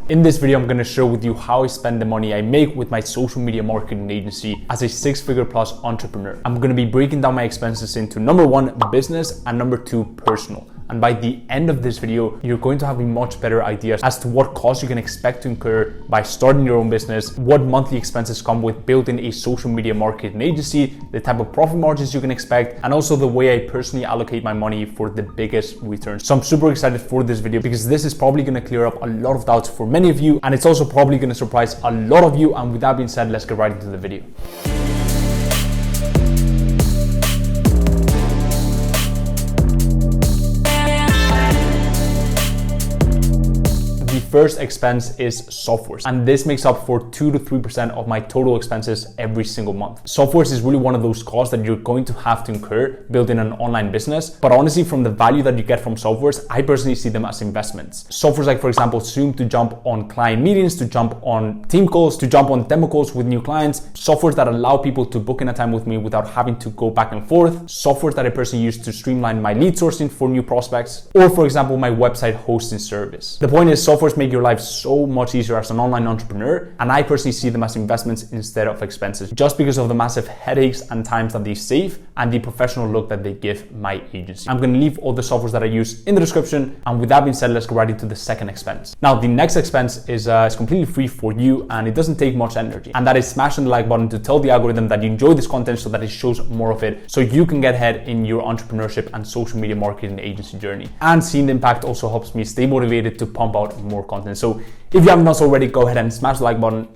In this video, I'm gonna share with you how I spend the money I make with my social media marketing agency as a six-figure plus entrepreneur. I'm gonna be breaking down my expenses into number one, business, and number two, personal. And by the end of this video, you're going to have a much better idea as to what costs you can expect to incur by starting your own business, what monthly expenses come with building a social media marketing agency, the type of profit margins you can expect, and also the way I personally allocate my money for the biggest returns. So I'm super excited for this video because this is probably gonna clear up a lot of doubts for many of you, and it's also probably gonna surprise a lot of you. And with that being said, let's get right into the video. First expense is software, and this makes up for 2 to 3% of my total expenses every single month. Software is really one of those costs that you're going to have to incur building an online business, but honestly, from the value that you get from softwares, I personally see them as investments. Softwares like, for example, Zoom to jump on client meetings, to jump on team calls, to jump on demo calls with new clients, softwares that allow people to book in a time with me without having to go back and forth, softwares that I personally use to streamline my lead sourcing for new prospects, or for example, my website hosting service. The point is, softwares make your life so much easier as an online entrepreneur, and I personally see them as investments instead of expenses, just because of the massive headaches and times that they save and the professional look that they give my agency. I'm going to leave all the softwares that I use in the description, and with that being said, let's go right into the second expense. Now, the next expense is completely free for you, and it doesn't take much energy, and that is smashing the like button to tell the algorithm that you enjoy this content so that it shows more of it, so you can get ahead in your entrepreneurship and social media marketing agency journey. And seeing the impact also helps me stay motivated to pump out more content. So if you haven't done so already, go ahead and smash the like button.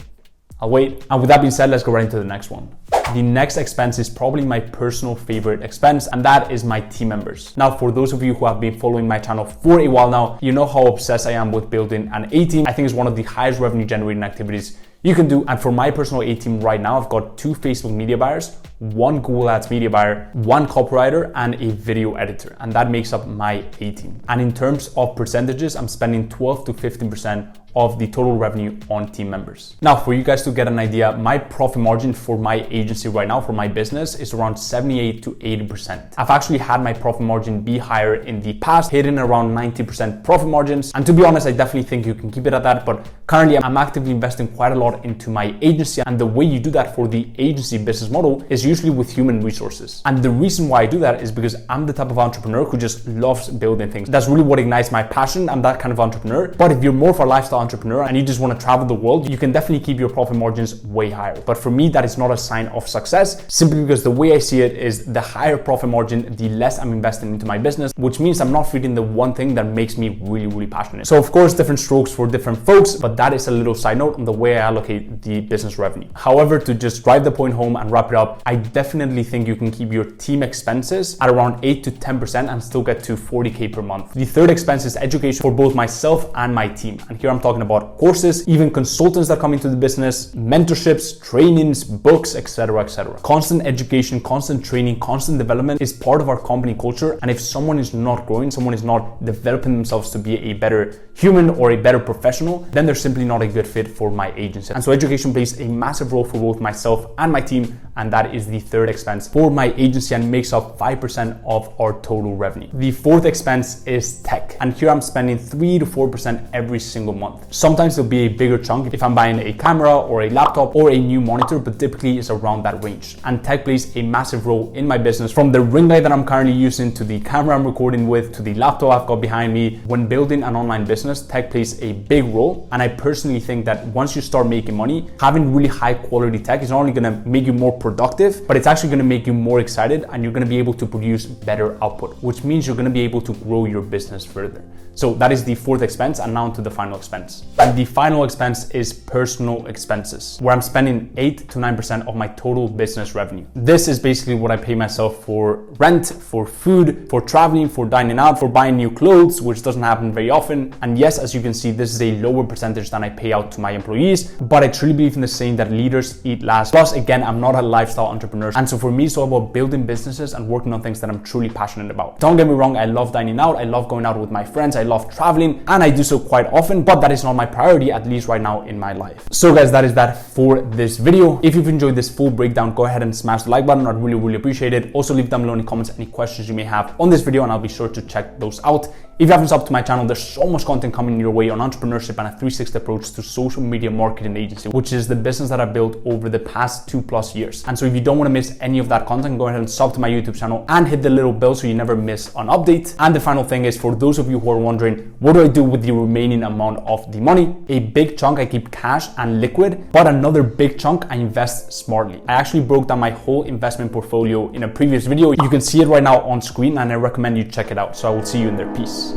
I'll wait. And with that being said, let's go right into the next one. The next expense is probably my personal favorite expense, and that is my team members. Now, for those of you who have been following my channel for a while now, you know how obsessed I am with building an A-team. I think it's one of the highest revenue generating activities you can do. And for my personal A-team right now, I've got 2 Facebook media buyers, 1 Google Ads media buyer, 1 copywriter, and a video editor. And that makes up my A-team. And in terms of percentages, I'm spending 12 to 15% of the total revenue on team members. Now, for you guys to get an idea, my profit margin for my agency right now, for my business, is around 78 to 80%. I've actually had my profit margin be higher in the past, hitting around 90% profit margins. And to be honest, I definitely think you can keep it at that. But currently, I'm actively investing quite a lot into my agency. And the way you do that for the agency business model is usually with human resources. And the reason why I do that is because I'm the type of entrepreneur who just loves building things. That's really what ignites my passion. I'm that kind of entrepreneur. But if you're more of a lifestyle entrepreneur and you just want to travel the world, you can definitely keep your profit margins way higher. But for me, that is not a sign of success, simply because the way I see it is the higher profit margin, the less I'm investing into my business, which means I'm not feeding the one thing that makes me really, really passionate. So of course, different strokes for different folks, but that is a little side note on the way I allocate the business revenue. However, to just drive the point home and wrap it up, I definitely think you can keep your team expenses at around 8 to 10% and still get to 40K per month. The third expense is education for both myself and my team. And here I'm talking about courses, even consultants that come into the business, mentorships, trainings, books, etc., etc. Constant education, constant training, constant development is part of our company culture. And if someone is not growing, someone is not developing themselves to be a better human or a better professional, then they're simply not a good fit for my agency. And so education plays a massive role for both myself and my team, and that is the third expense for my agency and makes up 5% of our total revenue. The fourth expense is tech, and here I'm spending 3 to 4% every single month. Sometimes it'll be a bigger chunk if I'm buying a camera or a laptop or a new monitor, but typically it's around that range. And tech plays a massive role in my business, from the ring light that I'm currently using to the camera I'm recording with to the laptop I've got behind me. When building an online business, tech plays a big role, and I personally think that once you start making money, having really high quality tech is not only going to make you more productive, but it's actually going to make you more excited, and you're going to be able to produce better output, which means you're going to be able to grow your business further. So that is the fourth expense, and now to the final expense. And the final expense is personal expenses, where I'm spending 8 to 9% of my total business revenue. This is basically what I pay myself for rent, for food, for traveling, for dining out, for buying new clothes, which doesn't happen very often. And yes, as you can see, this is a lower percentage than I pay out to my employees, but I truly believe in the saying that leaders eat last. Plus, again, I'm not a lifestyle entrepreneur. And so for me, it's all about building businesses and working on things that I'm truly passionate about. Don't get me wrong, I love dining out, I love going out with my friends, I love traveling, and I do so quite often, but that is not my priority, at least right now in my life. So guys, that is that for this video. If you've enjoyed this full breakdown, go ahead and smash the like button. I'd really, really appreciate it. Also, leave down below in the comments any questions you may have on this video, and I'll be sure to check those out. If you haven't subbed to my channel, there's so much content coming your way on entrepreneurship and a 360 approach to social media marketing agency, which is the business that I've built over the past 2+ years. And so if you don't want to miss any of that content, go ahead and sub to my YouTube channel and hit the little bell so you never miss an update. And the final thing is, for those of you who are wondering, what do I do with the remaining amount of the money? A big chunk I keep cash and liquid, but another big chunk I invest smartly. I actually broke down my whole investment portfolio in a previous video. You can see it right now on screen and I recommend you check it out. So I will see you in there. Peace.